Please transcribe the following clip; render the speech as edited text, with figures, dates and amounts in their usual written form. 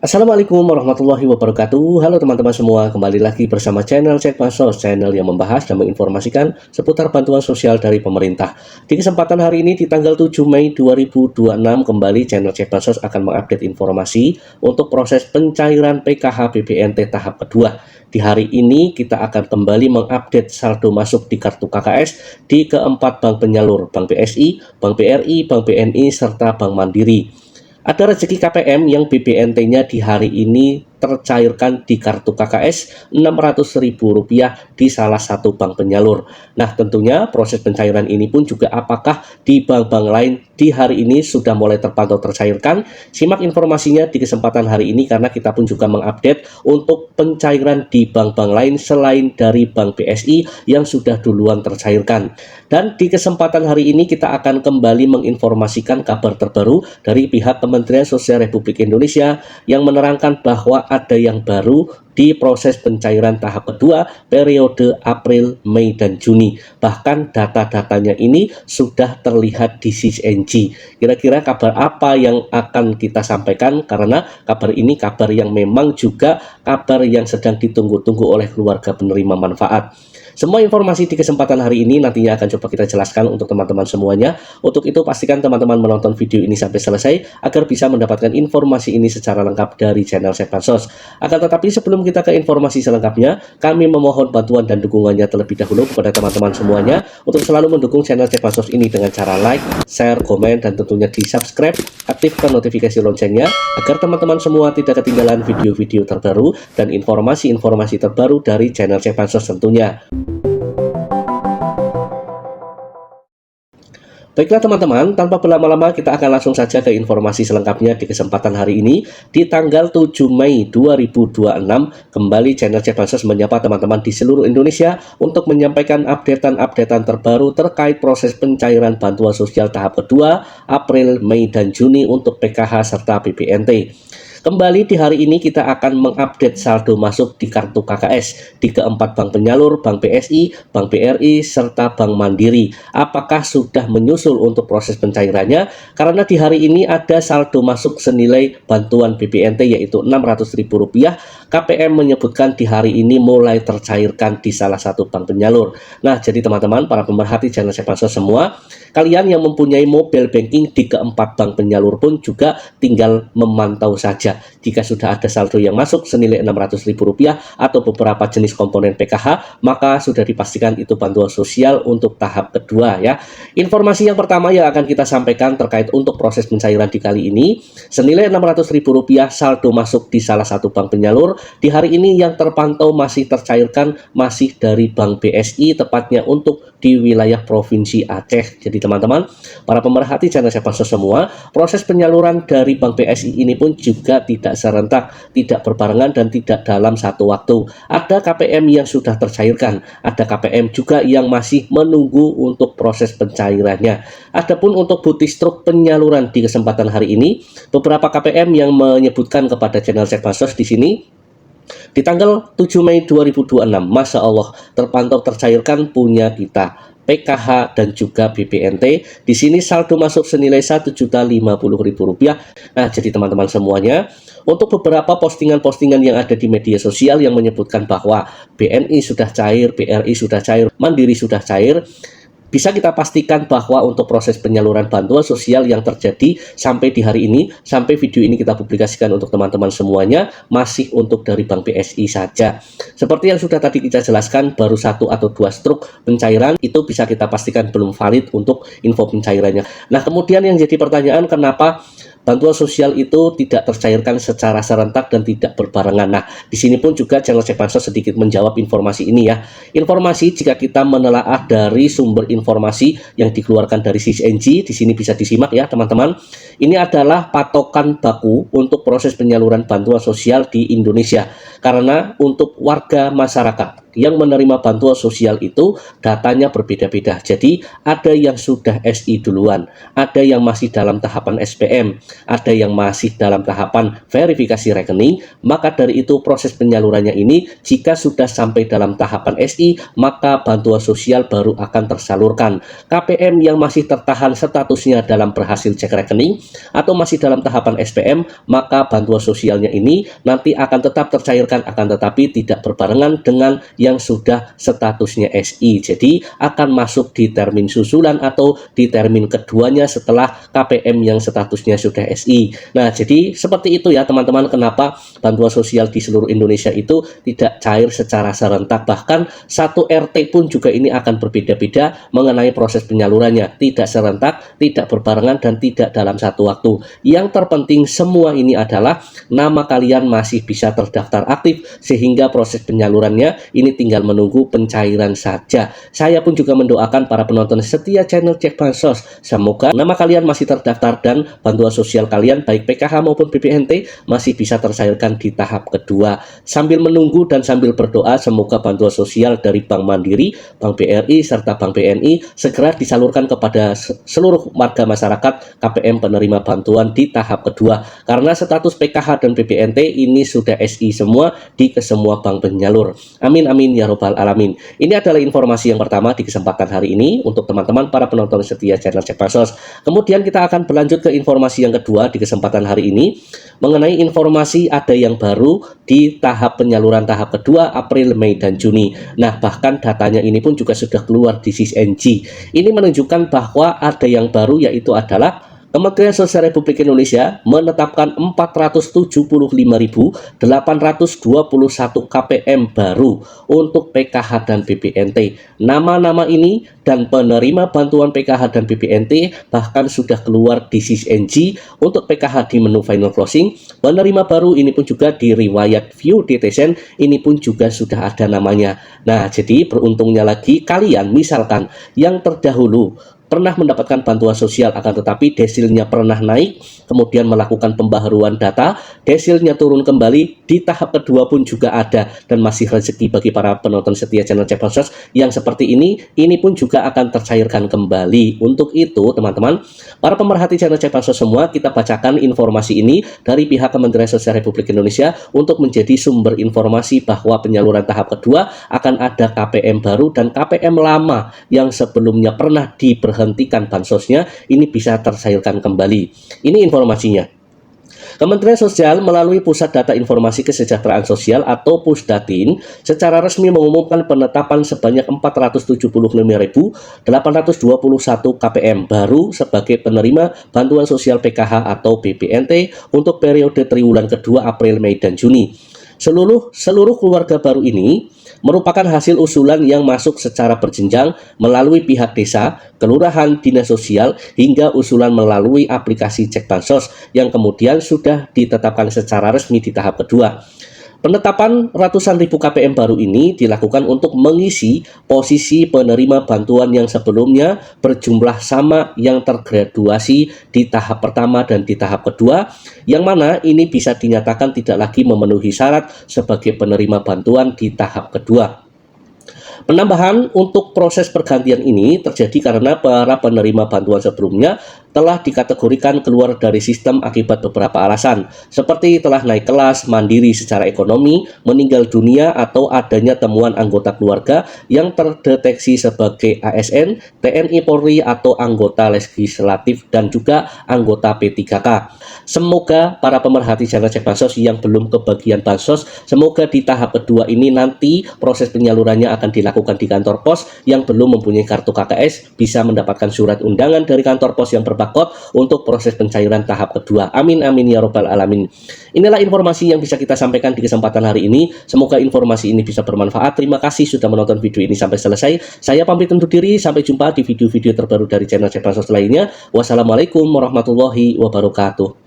Assalamualaikum warahmatullahi wabarakatuh. Halo teman-teman semua, kembali lagi bersama channel Cek Bansos, channel yang membahas dan menginformasikan seputar bantuan sosial dari pemerintah. Di kesempatan hari ini di tanggal 7 Mei 2026, kembali channel Cek Bansos akan mengupdate informasi untuk proses pencairan PKH BPNT tahap kedua. Di hari ini kita akan kembali mengupdate saldo masuk di kartu KKS di keempat bank penyalur, Bank BSI, Bank BRI, Bank BNI, serta Bank Mandiri. Ada rezeki KPM yang BBNT-nya di hari ini tercairkan di kartu KKS Rp600.000 di salah satu bank penyalur. Nah, tentunya proses pencairan ini pun juga apakah di bank-bank lain di hari ini sudah mulai terpantau tercairkan? Simak informasinya di kesempatan hari ini karena kita pun juga mengupdate untuk pencairan di bank-bank lain selain dari Bank BSI yang sudah duluan tercairkan. Dan di kesempatan hari ini kita akan kembali menginformasikan kabar terbaru dari pihak Kementerian Sosial Republik Indonesia yang menerangkan bahwa ada yang baru di proses pencairan tahap kedua periode April, Mei, dan Juni. Bahkan data-datanya ini sudah terlihat di CNG. Kira-kira kabar apa yang akan kita sampaikan, karena kabar ini kabar yang memang juga kabar yang sedang ditunggu-tunggu oleh keluarga penerima manfaat. Semua informasi di kesempatan hari ini nantinya akan coba kita jelaskan untuk teman-teman semuanya. Untuk itu pastikan teman-teman menonton video ini sampai selesai agar bisa mendapatkan informasi ini secara lengkap dari channel Cek Bansos. Akan tetapi sebelum kita ke informasi selengkapnya, kami memohon bantuan dan dukungannya terlebih dahulu kepada teman-teman semuanya untuk selalu mendukung channel Cek Bansos ini dengan cara like, share, komen, dan tentunya di subscribe, aktifkan notifikasi loncengnya agar teman-teman semua tidak ketinggalan video-video terbaru dan informasi-informasi terbaru dari channel Cek Bansos tentunya. Baiklah teman-teman, tanpa berlama-lama kita akan langsung saja ke informasi selengkapnya di kesempatan hari ini. Di tanggal 7 Mei 2026, kembali channel Cek Bansos menyapa teman-teman di seluruh Indonesia untuk menyampaikan updatean terbaru terkait proses pencairan bantuan sosial tahap kedua April, Mei, dan Juni untuk PKH serta BPNT. Kembali di hari ini kita akan mengupdate saldo masuk di kartu KKS di keempat bank penyalur, Bank BSI, Bank BRI, serta Bank Mandiri. Apakah sudah menyusul untuk proses pencairannya? Karena di hari ini ada saldo masuk senilai bantuan BPNT yaitu Rp600.000. KPM menyebutkan di hari ini mulai tercairkan di salah satu bank penyalur. Nah, jadi teman-teman, para pemerhati channel Cek Bansos semua, kalian yang mempunyai mobile banking di keempat bank penyalur pun juga tinggal memantau saja. Jika sudah ada saldo yang masuk senilai Rp600.000 atau beberapa jenis komponen PKH, maka sudah dipastikan itu bantuan sosial untuk tahap kedua ya. Informasi yang pertama yang akan kita sampaikan terkait untuk proses pencairan di kali ini, senilai Rp600.000 saldo masuk di salah satu bank penyalur. Di hari ini yang terpantau masih tercairkan masih dari Bank BSI, tepatnya untuk di wilayah Provinsi Aceh. Jadi teman-teman, para pemerhati channel Cek Bansos semua, proses penyaluran dari Bank BSI ini pun juga tidak serentak, tidak berbarengan, dan tidak dalam satu waktu. Ada KPM yang sudah tercairkan, ada KPM juga yang masih menunggu untuk proses pencairannya. Adapun untuk Butistruk penyaluran di kesempatan hari ini, beberapa KPM yang menyebutkan kepada channel Cek Bansos di sini, di tanggal 7 Mei 2026, Masya Allah, terpantau tercairkan punya kita PKH dan juga BPNT. Di sini saldo masuk senilai Rp1.050.000. Nah, jadi teman-teman semuanya, untuk beberapa postingan-postingan yang ada di media sosial yang menyebutkan bahwa BNI sudah cair, BRI sudah cair, Mandiri sudah cair, bisa kita pastikan bahwa untuk proses penyaluran bantuan sosial yang terjadi sampai di hari ini, sampai video ini kita publikasikan untuk teman-teman semuanya, masih untuk dari Bank BSI saja. Seperti yang sudah tadi kita jelaskan, baru 1 atau 2 struk pencairan itu bisa kita pastikan belum valid untuk info pencairannya. Nah, kemudian yang jadi pertanyaan, kenapa bantuan sosial itu tidak tercairkan secara serentak dan tidak berbarengan? Nah, di sini pun juga channel Cek Bansos sedikit menjawab informasi ini ya. Informasi jika kita menelaah dari sumber informasi yang dikeluarkan dari CNG, di sini bisa disimak ya teman-teman. Ini adalah patokan baku untuk proses penyaluran bantuan sosial di Indonesia. Karena untuk warga masyarakat yang menerima bantuan sosial itu datanya berbeda-beda. Jadi ada yang sudah SI duluan, ada yang masih dalam tahapan SPM, ada yang masih dalam tahapan verifikasi rekening. Maka dari itu proses penyalurannya ini jika sudah sampai dalam tahapan SI, maka bantuan sosial baru akan tersalurkan. KPM yang masih tertahan statusnya dalam berhasil cek rekening atau masih dalam tahapan SPM, maka bantuan sosialnya ini nanti akan tetap tercairkan, akan tetapi tidak berbarengan dengan yang sudah statusnya SI. Jadi akan masuk di termin susulan atau di termin keduanya setelah KPM yang statusnya sudah SI. Nah, jadi seperti itu ya teman-teman, kenapa bantuan sosial di seluruh Indonesia itu tidak cair secara serentak. Bahkan satu RT pun juga ini akan berbeda-beda mengenai proses penyalurannya, tidak serentak, tidak berbarengan, dan tidak dalam satu waktu. Yang terpenting semua ini adalah nama kalian masih bisa terdaftar aktif, sehingga proses penyalurannya ini tinggal menunggu pencairan saja. Saya pun juga mendoakan para penonton setia channel Cek Bansos, semoga nama kalian masih terdaftar dan bantuan sosial kalian baik PKH maupun BPNT masih bisa tersalurkan di tahap kedua. Sambil menunggu dan sambil berdoa semoga bantuan sosial dari Bank Mandiri, Bank BRI, serta Bank BNI segera disalurkan kepada seluruh warga masyarakat KPM penerima bantuan di tahap kedua. Karena status PKH dan BPNT ini sudah SI semua di kesemua bank penyalur. Amin amin ya robbal alamin. Ini adalah informasi yang pertama di kesempatan hari ini untuk teman-teman para penonton setia channel Cek Bansos. Kemudian kita akan berlanjut ke informasi yang kedua di kesempatan hari ini mengenai informasi ada yang baru di tahap penyaluran tahap kedua April, Mei, dan Juni. Nah, bahkan datanya ini pun juga sudah keluar di SISNG. Ini menunjukkan bahwa ada yang baru, yaitu adalah Kementerian Sosial Republik Indonesia menetapkan 475.821 KPM baru untuk PKH dan BPNT. Nama-nama ini dan penerima bantuan PKH dan BPNT bahkan sudah keluar di SISNG. Untuk PKH di menu final closing, penerima baru ini pun juga di riwayat view detasen ini pun juga sudah ada namanya. Nah, jadi beruntungnya lagi kalian misalkan yang terdahulu pernah mendapatkan bantuan sosial akan tetapi desilnya pernah naik, kemudian melakukan pembaharuan data, desilnya turun kembali, di tahap kedua pun juga ada, dan masih rezeki bagi para penonton setia channel Cek Bansos yang seperti ini pun juga akan tercairkan kembali. Untuk itu teman-teman, para pemerhati channel Cek Bansos semua, kita bacakan informasi ini dari pihak Kementerian Sosial Republik Indonesia untuk menjadi sumber informasi bahwa penyaluran tahap kedua akan ada KPM baru dan KPM lama yang sebelumnya pernah diberhentikan bansosnya ini bisa tersalurkan kembali. Ini informasinya. Kementerian Sosial melalui Pusat Data Informasi Kesejahteraan Sosial atau Pusdatin secara resmi mengumumkan penetapan sebanyak 475.821 KPM baru sebagai penerima bantuan sosial PKH atau BPNT untuk periode triwulan kedua April, Mei, dan Juni. Seluruh keluarga baru ini merupakan hasil usulan yang masuk secara berjenjang melalui pihak desa, kelurahan, dinas sosial, hingga usulan melalui aplikasi Cek Bansos yang kemudian sudah ditetapkan secara resmi di tahap kedua. Penetapan ratusan ribu KPM baru ini dilakukan untuk mengisi posisi penerima bantuan yang sebelumnya berjumlah sama yang tergraduasi di tahap pertama dan di tahap kedua, yang mana ini bisa dinyatakan tidak lagi memenuhi syarat sebagai penerima bantuan di tahap kedua. Penambahan untuk proses pergantian ini terjadi karena para penerima bantuan sebelumnya telah dikategorikan keluar dari sistem akibat beberapa alasan, seperti telah naik kelas, mandiri secara ekonomi, meninggal dunia, atau adanya temuan anggota keluarga yang terdeteksi sebagai ASN, TNI Polri, atau anggota legislatif, dan juga anggota P3K. Semoga para pemerhati channel Cek Bansos yang belum kebagian bansos, semoga di tahap kedua ini nanti proses penyalurannya akan dilakukan di kantor pos. Yang belum mempunyai kartu KKS bisa mendapatkan surat undangan dari kantor pos yang berbarkod untuk proses pencairan tahap kedua. Amin amin ya robbal alamin. Inilah informasi yang bisa kita sampaikan di kesempatan hari ini. Semoga informasi ini bisa bermanfaat. Terima kasih sudah menonton video ini sampai selesai. Saya pamit undur diri. Sampai jumpa di video-video terbaru dari channel Cek Bansos lainnya. Wassalamualaikum warahmatullahi wabarakatuh.